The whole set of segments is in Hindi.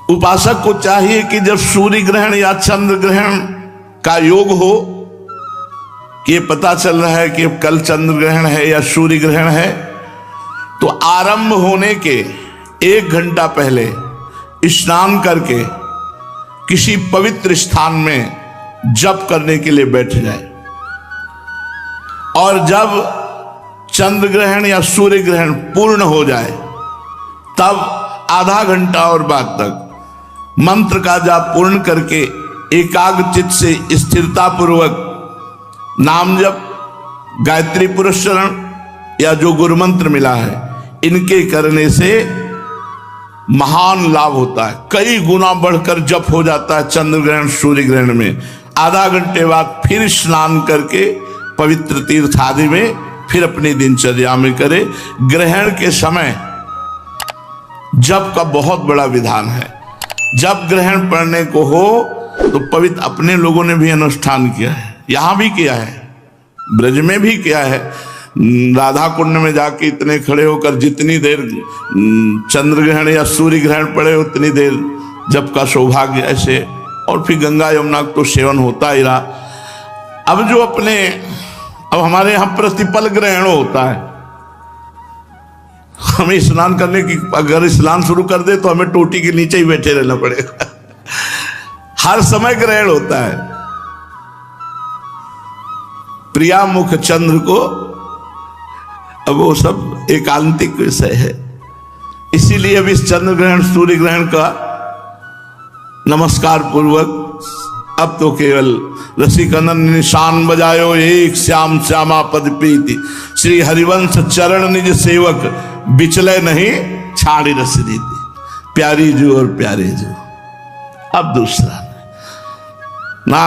उपासक को चाहिए कि जब सूर्य ग्रहण या चंद्र ग्रहण का योग हो, कि ये पता चल रहा है कि कल चंद्र ग्रहण है या सूर्य ग्रहण है, तो आरंभ होने के 1 घंटा पहले स्नान करके किसी पवित्र स्थान में जप करने के लिए बैठ जाए। और जब चंद्र ग्रहण या सूर्य ग्रहण पूर्ण हो जाए तब आधा घंटा और बाद तक मंत्र का जाप पूर्ण करके एकाग्र चित्त से स्थिरता पूर्वक नाम जप, गायत्री पुरस्चरण या जो गुरु मंत्र मिला है इनके करने से महान लाभ होता है। कई गुना बढ़कर जप हो जाता है चंद्र ग्रहण सूर्य ग्रहण में। आधा घंटे बाद फिर स्नान करके पवित्र तीर्थ आदि में फिर अपनी दिनचर्या में करे। ग्रहण के समय जप का बहुत बड़ा विधान है। जब ग्रहण पड़ने को हो तो पवित्र अपने लोगों ने भी अनुष्ठान किया है, यहां भी किया है, ब्रज में भी किया है। राधा कुंड में जाके इतने खड़े होकर जितनी देर चंद्र ग्रहण या सूर्य ग्रहण पड़े उतनी देर जप का सौभाग्य ऐसे। और फिर गंगा यमुना तो सेवन होता ही रहा। अब जो अब हमारे यहां प्रतिपल ग्रहण होता है, हमें स्नान करने की, अगर स्नान शुरू कर दे तो हमें टोटी के नीचे ही बैठे रहना पड़ेगा। हर समय ग्रहण होता है। प्रिया मुख चंद्र को, अब वो सब एकांतिक विषय है। इसीलिए अब इस चंद्र ग्रहण सूर्य ग्रहण का नमस्कार पूर्वक अब तो केवल रसिकनन निशान बजायो एक श्याम श्यामा पद प्रीति, श्री हरिवंश चरण निज सेवक बिचले नहीं छाड़ी रस रीति, प्यारी जू और प्यारे जू। अब दूसरा ना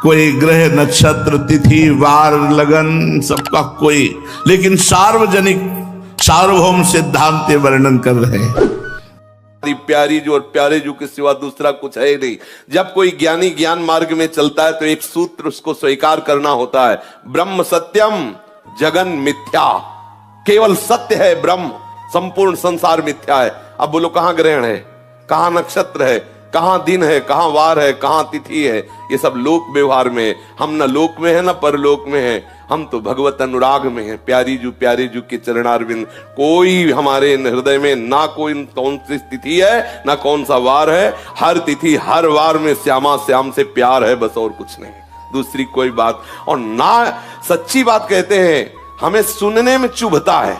कोई ग्रह नक्षत्र तिथि वार लगन सबका कोई, लेकिन सार्वजनिक सार्वभौम सिद्धांत वर्णन कर रहे हैं। प्यारी जो और प्यारे जो के सिवा दूसरा कुछ है ही नहीं। जब कोई ज्ञानी ज्ञान मार्ग में चलता है तो एक सूत्र उसको स्वीकार करना होता है, ब्रह्म सत्यम जगन मिथ्या। केवल सत्य है ब्रह्म, संपूर्ण संसार मिथ्या है। अब बोलो कहां ग्रहण है, कहां नक्षत्र है, कहां दिन है, कहां वार है, कहां तिथि है। ये सब लोक व्यवहार में है। हम न लोक में है न परलोक में है, हम तो भगवत अनुराग में है। प्यारी जू के चरणारविंद, कोई हमारे हृदय में ना कोई कौन सी तिथि है ना कौन सा वार है। हर तिथि हर वार में श्यामा श्याम से प्यार है, बस और कुछ नहीं, दूसरी कोई बात। और ना सच्ची बात कहते हैं, हमें सुनने में चुभता है,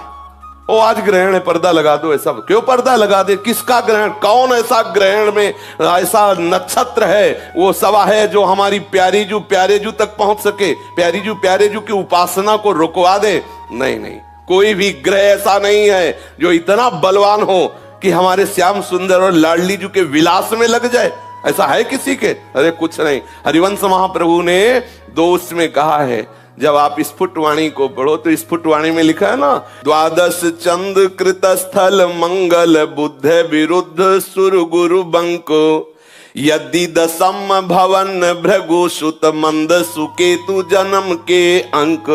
ओ आज ग्रहण है पर्दा लगा दो। ऐसा क्यों पर्दा लगा दे? किसका ग्रहण? कौन ऐसा ग्रहण में ऐसा नक्षत्र है वो सवा है जो हमारी प्यारे जू तक पहुंच सके, प्यारे जू की उपासना को रुकवा दे? नहीं नहीं, कोई भी ग्रह ऐसा नहीं है जो इतना बलवान हो कि हमारे श्याम सुंदर और लाडली जू के विलास में लग जाए। ऐसा है किसी के? अरे कुछ नहीं। हरिवंश महाप्रभु ने दोष में कहा है, जब आप स्फुटवाणी को पढ़ो तो स्फुटवाणी में लिखा है ना, द्वादश चंद कृत स्थल मंगल बुद्ध विरुद्ध सुर गुरु बंको, यदि दशम भवन भृगु सुत मंद सुकेतु जन्म के अंक,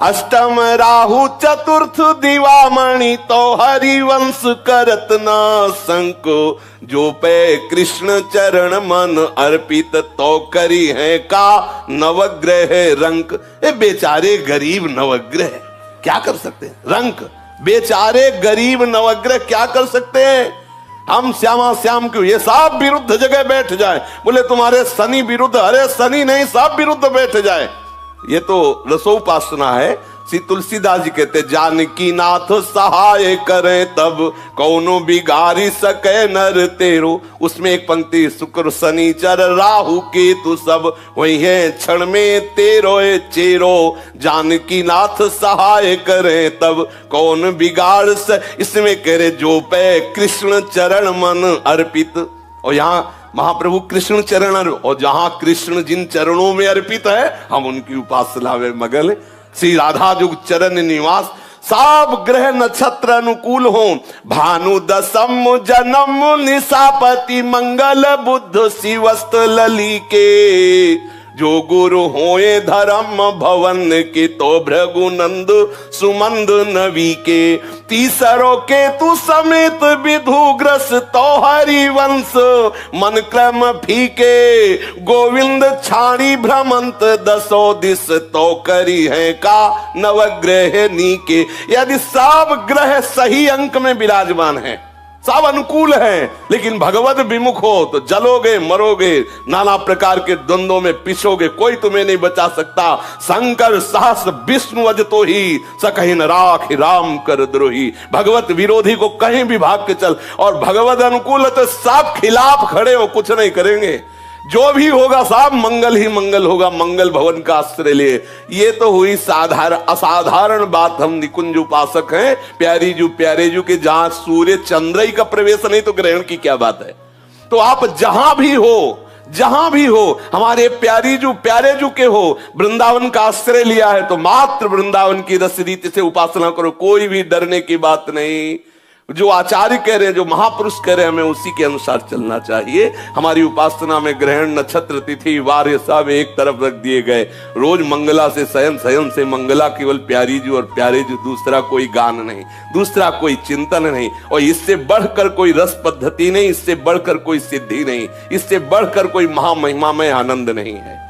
अष्टम राहु चतुर्थ दिवामणि तो हरिवंश करत ना संको, जो पे कृष्ण चरण मन अर्पित तो करी है का नवग्रह रंक। ए बेचारे गरीब नवग्रह क्या कर सकते हैं? रंक, बेचारे गरीब नवग्रह क्या कर सकते हैं? हम श्यामा श्याम क्यों, ये सब विरुद्ध जगह बैठ जाए। बोले तुम्हारे शनि विरुद्ध, अरे शनि नहीं, सब विरुद्ध बैठ जाए। ये तो रसोपासना है। श्री तुलसीदास जी कहते, जानकी नाथ सहाय करे तब कौनो बिगाड़ी सके नर तेरो। उसमें एक पंक्ति, शुक्र शनिचर राहु केतु सब वही है क्षण में तेरो चेरो, जानकी नाथ सहाय करे तब कौन बिगाड़ स। इसमें कह रहे जो पे कृष्ण चरण मन अर्पित। और यहाँ महाप्रभु कृष्ण चरण, और जहां कृष्ण जिन चरणों में अर्पित है हम उनकी उपासना में मगन। श्री राधा जो चरण निवास, सब ग्रह नक्षत्र अनुकूल हो, भानु दशम जन्म निशापति मंगल बुद्ध शिवस्त लली के, जो गुरु होए धर्म भवन के, तो भृगुनंद सुमंद नवी के, तीसरो के तू समेत विधुग्रस तो हरिवंश, मन क्रम फीके गोविंद छाड़ी भ्रमंत, दसो दिस तो करी है का नवग्रह नीके। यदि सब ग्रह सही अंक में विराजमान है, सब अनुकूल हैं, लेकिन भगवत विमुख हो तो जलोगे, मरोगे, नाना प्रकार के द्वंद्वों में पिछोगे, कोई तुम्हें नहीं बचा सकता। शंकर सहस विष्णु अज तो ही, सकहि न राख राम कर द्रोही। भगवत विरोधी को कहीं भी भाग के चल, और भगवत अनुकूल है तो सब खिलाफ खड़े हो, कुछ नहीं करेंगे। जो भी होगा सब मंगल ही मंगल होगा, मंगल भवन का आश्रय लिए। ये तो हुई असाधारण बात। हम निकुंज उपासक हैं, प्यारे जू के जहां सूर्य चंद्र का प्रवेश नहीं तो ग्रहण की क्या बात है। तो आप जहां भी हो हमारे प्यारे जू के हो, वृंदावन का आश्रय लिया है तो मात्र वृंदावन की रस रीति से उपासना करो, कोई भी डरने की बात नहीं। जो आचार्य कह रहे हैं, जो महापुरुष कह रहे हैं, हमें उसी के अनुसार चलना चाहिए। हमारी उपासना में ग्रहण, नक्षत्र, तिथि, वार सब एक तरफ रख दिए गए। रोज मंगला से शयन से मंगला, केवल प्यारे जू, दूसरा कोई गान नहीं, दूसरा कोई चिंतन नहीं, और इससे बढ़कर कोई रस पद्धति नहीं, इससे बढ़कर कोई सिद्धि नहीं, इससे बढ़कर कोई महामहिमामय आनंद नहीं है।